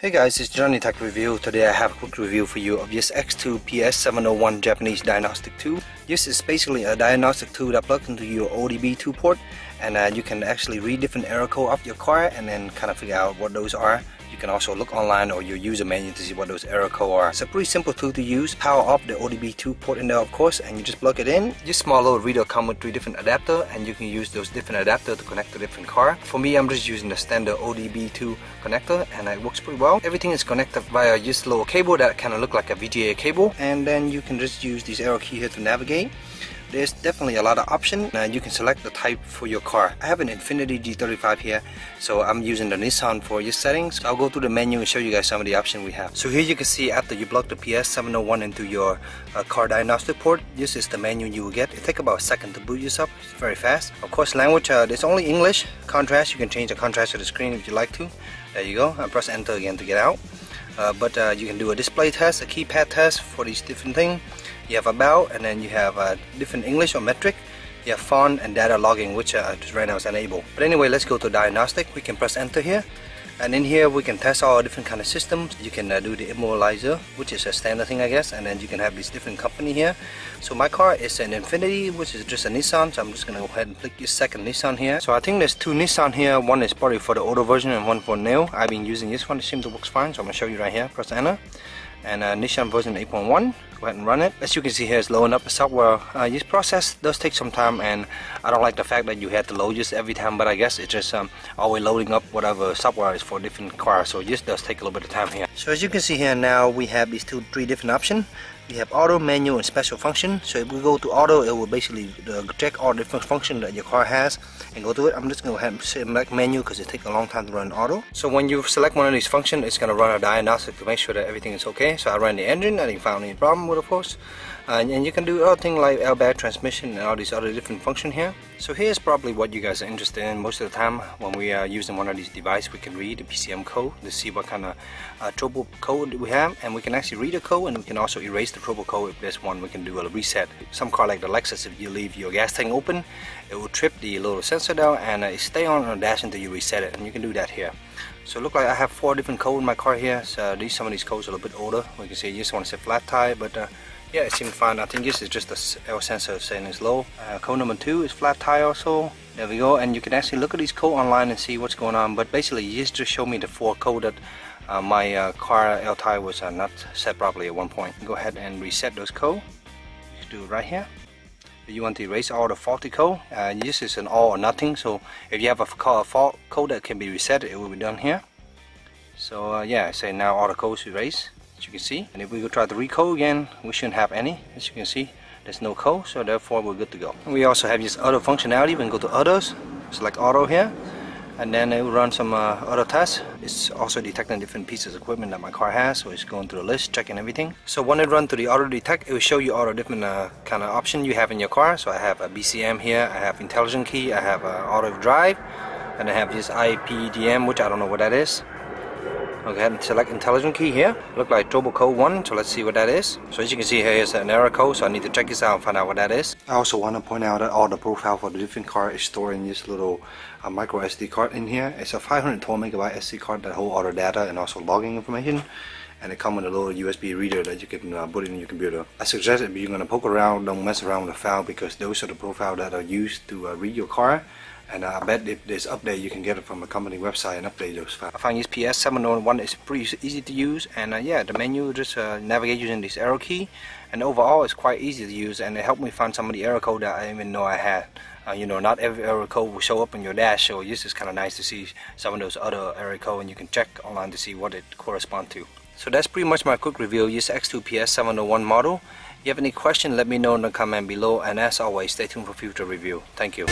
Hey guys, it's JohnyTechReview. Today I have a quick review for you of this Xtool PS701 Japanese diagnostic tool. This is basically a diagnostic tool that plugs into your OBDII port, and you can actually read different error code of your car and then kind of figure out what those are. You can also look online or your user manual to see what those error codes are. It's a pretty simple tool to use. Power up the OBDII port in there, of course, and you just plug it in. This small little reader comes with 3 different adapters, and you can use those different adapters to connect to different car. For me, I'm just using the standard OBDII connector, and it works pretty well. Everything is connected via this little cable that kind of look like a VGA cable, and then you can just use this arrow key here to navigate. There's definitely a lot of options. You can select the type for your car. I have an Infiniti G35 here, so I'm using the Nissan for your settings. So I'll go through the menu and show you guys some of the options we have. So here you can see after you plug the PS701 into your car diagnostic port, this is the menu you will get. It takes about a second to boot this up. It's very fast. Of course, language, there's only English. Contrast, you can change the contrast of the screen if you like to. There you go. I press enter again to get out. But you can do a display test, a keypad test for these different things. You have about, and then you have different English or metric. You have font and data logging, which just right now is enabled. But anyway, let's go to diagnostic. We can press enter here, and in here we can test all different kind of systems. You can do the immobilizer, which is a standard thing, I guess, and then you can have these different company here. So my car is an Infiniti, which is just a Nissan, so I'm just gonna go ahead and click this second Nissan here. So I think there's 2 Nissan here. One is probably for the older version and one for new. I've been using this one. It seems to work fine, so I'm gonna show you right here. Press enter. And Nissan version 8.1. Go ahead and run it. As you can see here, it's loading up the software. This process does take some time, and I don't like the fact that you have to load this every time, but I guess it's just always loading up whatever software is for different cars, so this does take a little bit of time here. So as you can see here now, we have these 3 different options. We have auto, manual, and special function. So if we go to auto, it will basically check all different functions that your car has and go to it. I'm just going to go ahead and select menu because it takes a long time to run auto. So when you select one of these functions, it's going to run a diagnostic to make sure that everything is okay. So I ran the engine, I didn't find any problem with it, of course. And you can do other things like airbag, transmission, and all these other different functions here. So here's probably what you guys are interested in most of the time. When we are using one of these devices, we can read the PCM code to see what kind of trouble code we have, and we can actually read the code, and we can also erase the trouble code. If there's one, we can do a reset. Some car like the Lexus, if you leave your gas tank open, it will trip the little sensor down and it stay on the dash until you reset it, and you can do that here. So look like I have 4 different codes in my car here. So some of these codes are a little bit older. We can see this one said flat tire, but yeah, it seems fine. I think this is just the L sensor saying it's low. Code number 2 is flat tire also. There we go, and you can actually look at these codes online and see what's going on. But basically, this just show me the 4 code that my car L tire was not set properly at one point. Go ahead and reset those codes. Just do it right here. If you want to erase all the faulty code, this is an all or nothing. So if you have a fault code that can be reset, it will be done here. So yeah, I say now all the codes erased. You can see, and if we go try to recode again, we shouldn't have any. As you can see, there's no code, so therefore we're good to go. We also have this auto functionality. We can go to others, select auto here, and then it will run some auto tests. It's also detecting different pieces of equipment that my car has, so it's going through the list, checking everything. So when it runs to the auto detect, it will show you all the different kind of options you have in your car. So I have a BCM here, I have intelligent key, I have auto drive, and I have this IPDM, which I don't know what that is. Go ahead and select intelligent key here. Look like trouble code 1, so let's see what that is. So as you can see here is an error code, so I need to check this out and find out what that is. I also want to point out that all the profile for the different car is stored in this little micro SD card in here. It's a 512 megabyte SD card that holds all the data and also logging information. And it comes with a little USB reader that you can put in your computer. I suggest if you're going to poke around, don't mess around with the file, because those are the profiles that are used to read your car. And I bet if there's update, you can get it from a company website and update those files. I find this PS701 is pretty easy to use, and yeah, the menu just navigate using this arrow key, and overall it's quite easy to use, and it helped me find some of the error code that I didn't even know I had. You know, not every error code will show up on your dash, so this is kind of nice to see some of those other error code, and you can check online to see what it corresponds to. So that's pretty much my quick review of this Xtool PS701 model. If you have any questions, let me know in the comment below, and as always, stay tuned for future review. Thank you.